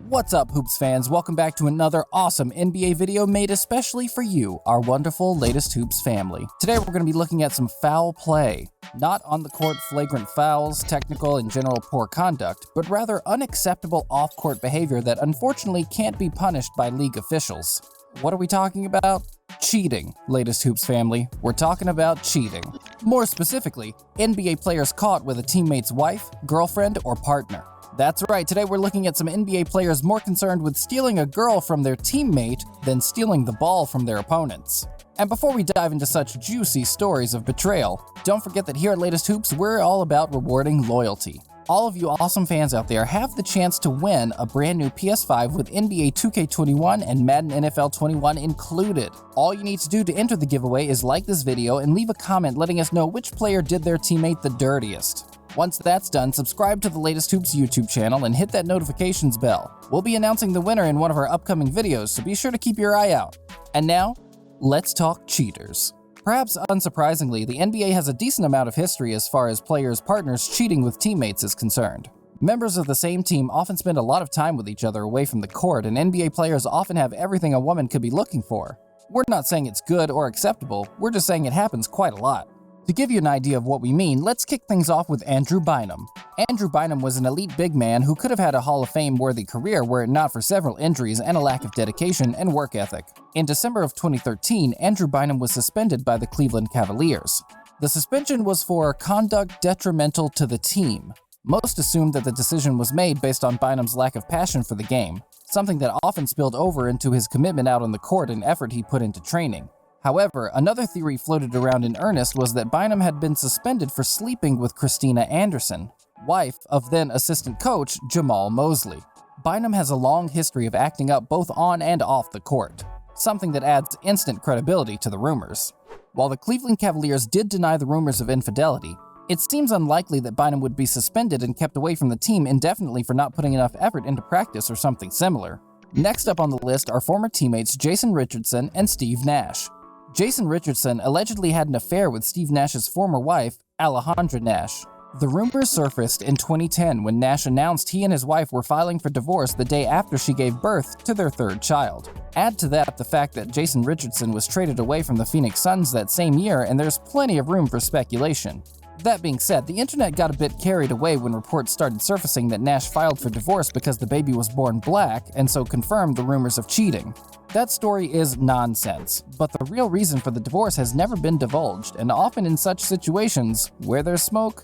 What's up, Hoops fans? Welcome back to another awesome NBA video made especially for you, our wonderful latest Hoops family. Today we're going to be looking at some foul play. Not on the court flagrant fouls, technical and general poor conduct, but rather unacceptable off-court behavior that unfortunately can't be punished by league officials. What are we talking about? Cheating, latest Hoops family. We're talking about cheating. More specifically, NBA players caught with a teammate's wife, girlfriend, or partner. That's right, today we're looking at some NBA players more concerned with stealing a girl from their teammate than stealing the ball from their opponents. And before we dive into such juicy stories of betrayal, don't forget that here at Latest Hoops, we're all about rewarding loyalty. All of you awesome fans out there have the chance to win a brand new PS5 with NBA 2K21 and Madden NFL 21 included. All you need to do to enter the giveaway is like this video and leave a comment letting us know which player did their teammate the dirtiest. Once that's done, subscribe to the Latest Hoops YouTube channel and hit that notifications bell. We'll be announcing the winner in one of our upcoming videos, so be sure to keep your eye out. And now, let's talk cheaters. Perhaps unsurprisingly, the NBA has a decent amount of history as far as players' partners cheating with teammates is concerned. Members of the same team often spend a lot of time with each other away from the court, and NBA players often have everything a woman could be looking for. We're not saying it's good or acceptable, we're just saying it happens quite a lot. To give you an idea of what we mean, let's kick things off with Andrew Bynum. Andrew Bynum was an elite big man who could have had a Hall of Fame-worthy career were it not for several injuries and a lack of dedication and work ethic. In December of 2013, Andrew Bynum was suspended by the Cleveland Cavaliers. The suspension was for conduct detrimental to the team. Most assumed that the decision was made based on Bynum's lack of passion for the game, something that often spilled over into his commitment out on the court and effort he put into training. However, another theory floated around in earnest was that Bynum had been suspended for sleeping with Christina Anderson, wife of then assistant coach Jamal Mosley. Bynum has a long history of acting up both on and off the court, something that adds instant credibility to the rumors. While the Cleveland Cavaliers did deny the rumors of infidelity, it seems unlikely that Bynum would be suspended and kept away from the team indefinitely for not putting enough effort into practice or something similar. Next up on the list are former teammates Jason Richardson and Steve Nash. Jason Richardson allegedly had an affair with Steve Nash's former wife, Alejandra Nash. The rumors surfaced in 2010 when Nash announced he and his wife were filing for divorce the day after she gave birth to their third child. Add to that the fact that Jason Richardson was traded away from the Phoenix Suns that same year, and there's plenty of room for speculation. That being said, the internet got a bit carried away when reports started surfacing that Nash filed for divorce because the baby was born black, and so confirmed the rumors of cheating. That story is nonsense, but the real reason for the divorce has never been divulged, and often in such situations, where there's smoke,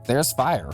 there's fire.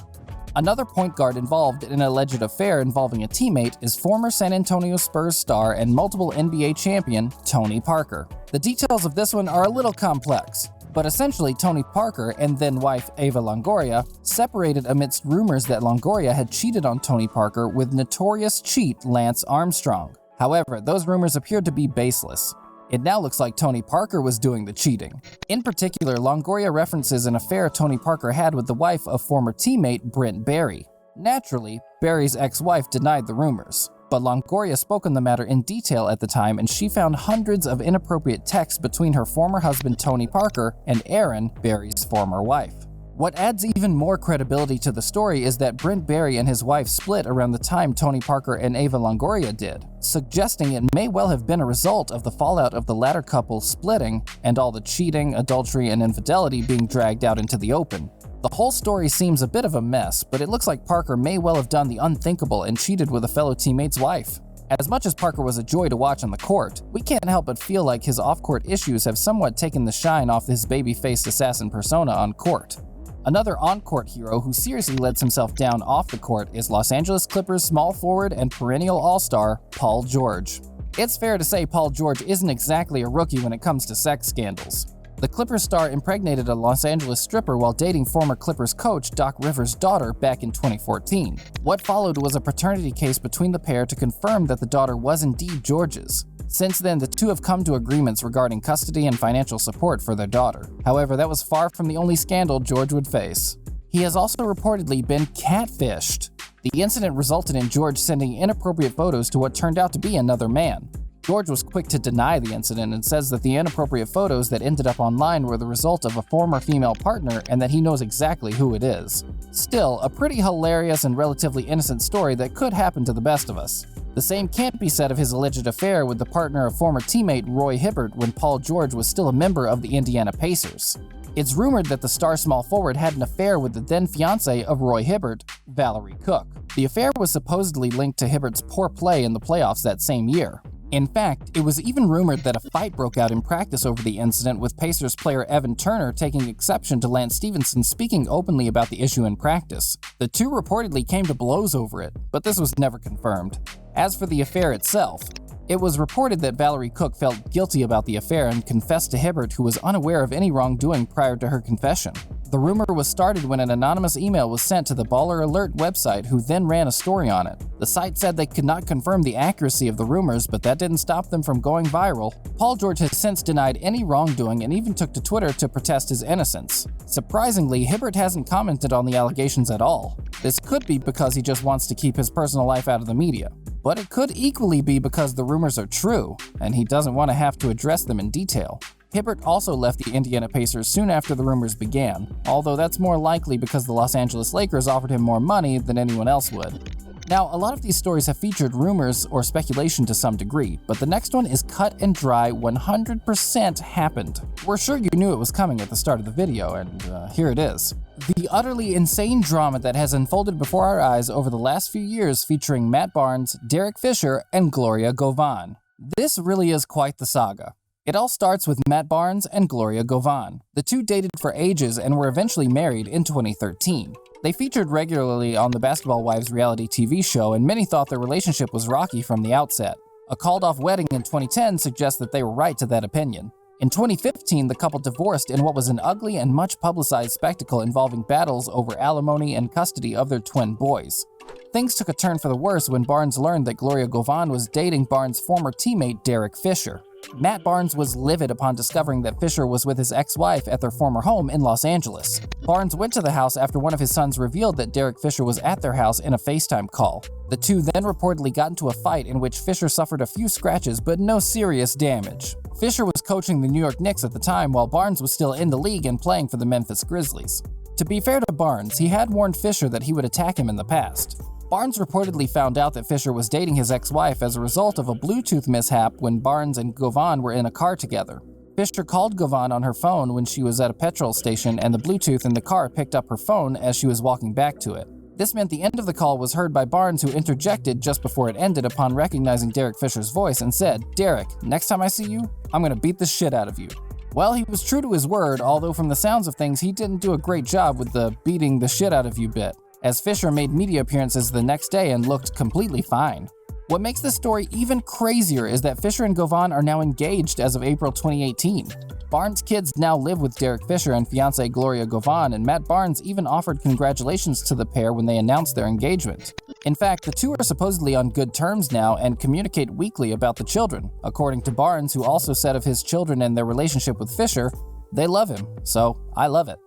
Another point guard involved in an alleged affair involving a teammate is former San Antonio Spurs star and multiple NBA champion Tony Parker. The details of this one are a little complex, but essentially Tony Parker and then wife Eva Longoria separated amidst rumors that Longoria had cheated on Tony Parker with notorious cheat Lance Armstrong. However, those rumors appeared to be baseless. It now looks like Tony Parker was doing the cheating. In particular, Longoria references an affair Tony Parker had with the wife of former teammate Brent Barry. Naturally, Barry's ex-wife denied the rumors, but Longoria spoke on the matter in detail at the time, and she found hundreds of inappropriate texts between her former husband Tony Parker and Erin, Barry's former wife. What adds even more credibility to the story is that Brent Barry and his wife split around the time Tony Parker and Eva Longoria did, suggesting it may well have been a result of the fallout of the latter couple splitting and all the cheating, adultery, and infidelity being dragged out into the open. The whole story seems a bit of a mess, but it looks like Parker may well have done the unthinkable and cheated with a fellow teammate's wife. As much as Parker was a joy to watch on the court, we can't help but feel like his off-court issues have somewhat taken the shine off his baby-faced assassin persona on court. Another on-court hero who seriously lets himself down off the court is Los Angeles Clippers small forward and perennial all-star Paul George. It's fair to say Paul George isn't exactly a rookie when it comes to sex scandals. The Clippers star impregnated a Los Angeles stripper while dating former Clippers coach Doc Rivers' daughter back in 2014. What followed was a paternity case between the pair to confirm that the daughter was indeed George's. Since then, the two have come to agreements regarding custody and financial support for their daughter. However, that was far from the only scandal George would face. He has also reportedly been catfished. The incident resulted in George sending inappropriate photos to what turned out to be another man. George was quick to deny the incident and says that the inappropriate photos that ended up online were the result of a former female partner and that he knows exactly who it is. Still, a pretty hilarious and relatively innocent story that could happen to the best of us. The same can't be said of his alleged affair with the partner of former teammate Roy Hibbert when Paul George was still a member of the Indiana Pacers. It's rumored that the star small forward had an affair with the then fiancée of Roy Hibbert, Valerie Cook. The affair was supposedly linked to Hibbert's poor play in the playoffs that same year. In fact, it was even rumored that a fight broke out in practice over the incident, with Pacers player Evan Turner taking exception to Lance Stephenson speaking openly about the issue in practice. The two reportedly came to blows over it, but this was never confirmed. As for the affair itself, it was reported that Valerie Cook felt guilty about the affair and confessed to Hibbert, who was unaware of any wrongdoing prior to her confession. The rumor was started when an anonymous email was sent to the Baller Alert website, who then ran a story on it. The site said they could not confirm the accuracy of the rumors, but that didn't stop them from going viral. Paul George has since denied any wrongdoing and even took to Twitter to protest his innocence. Surprisingly, Hibbert hasn't commented on the allegations at all. This could be because he just wants to keep his personal life out of the media. But it could equally be because the rumors are true, and he doesn't want to have to address them in detail. Hibbert also left the Indiana Pacers soon after the rumors began, although that's more likely because the Los Angeles Lakers offered him more money than anyone else would. Now, a lot of these stories have featured rumors or speculation to some degree, but the next one is cut and dry, 100% happened. We're sure you knew it was coming at the start of the video, and here it is. The utterly insane drama that has unfolded before our eyes over the last few years, featuring Matt Barnes, Derek Fisher, and Gloria Govan. This really is quite the saga. It all starts with Matt Barnes and Gloria Govan. The two dated for ages and were eventually married in 2013. They featured regularly on the Basketball Wives reality TV show, and many thought their relationship was rocky from the outset. A called-off wedding in 2010 suggests that they were right to that opinion. In 2015, the couple divorced in what was an ugly and much publicized spectacle involving battles over alimony and custody of their twin boys. Things took a turn for the worse when Barnes learned that Gloria Govan was dating Barnes' former teammate Derek Fisher. Matt Barnes was livid upon discovering that Fisher was with his ex-wife at their former home in Los Angeles. Barnes went to the house after one of his sons revealed that Derek Fisher was at their house in a FaceTime call. The two then reportedly got into a fight in which Fisher suffered a few scratches but no serious damage. Fisher was coaching the New York Knicks at the time, while Barnes was still in the league and playing for the Memphis Grizzlies. To be fair to Barnes, he had warned Fisher that he would attack him in the past. Barnes reportedly found out that Fisher was dating his ex-wife as a result of a Bluetooth mishap when Barnes and Govan were in a car together. Fisher called Govan on her phone when she was at a petrol station, and the Bluetooth in the car picked up her phone as she was walking back to it. This meant the end of the call was heard by Barnes, who interjected just before it ended upon recognizing Derek Fisher's voice and said, "Derek, next time I see you, I'm gonna beat the shit out of you." Well, he was true to his word, although from the sounds of things, he didn't do a great job with the beating the shit out of you bit, as Fisher made media appearances the next day and looked completely fine. What makes this story even crazier is that Fisher and Govan are now engaged as of April 2018. Barnes' kids now live with Derek Fisher and fiancée Gloria Govan, and Matt Barnes even offered congratulations to the pair when they announced their engagement. In fact, the two are supposedly on good terms now and communicate weekly about the children. According to Barnes, who also said of his children and their relationship with Fisher, "They love him, so I love it."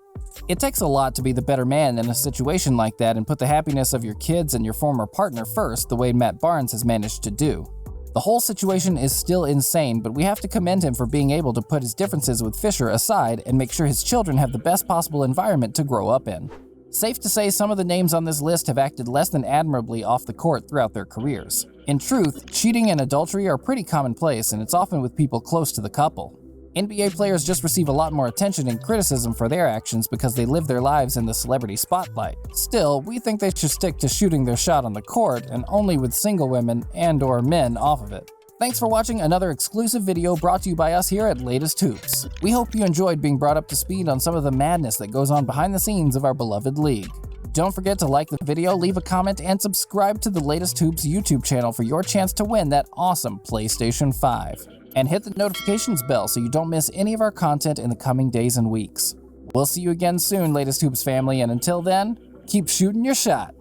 It takes a lot to be the better man in a situation like that and put the happiness of your kids and your former partner first, the way Matt Barnes has managed to do. The whole situation is still insane, but we have to commend him for being able to put his differences with Fisher aside and make sure his children have the best possible environment to grow up in. Safe to say some of the names on this list have acted less than admirably off the court throughout their careers. In truth, cheating and adultery are pretty commonplace, and it's often with people close to the couple. NBA players just receive a lot more attention and criticism for their actions because they live their lives in the celebrity spotlight. Still, we think they should stick to shooting their shot on the court and only with single women and/or men off of it. Thanks for watching another exclusive video brought to you by us here at Latest Hoops. We hope you enjoyed being brought up to speed on some of the madness that goes on behind the scenes of our beloved league. Don't forget to like the video, leave a comment, and subscribe to the Latest Hoops YouTube channel for your chance to win that awesome PlayStation 5. And hit the notifications bell so you don't miss any of our content in the coming days and weeks. We'll see you again soon, Latest Hoops family, and until then, keep shooting your shot.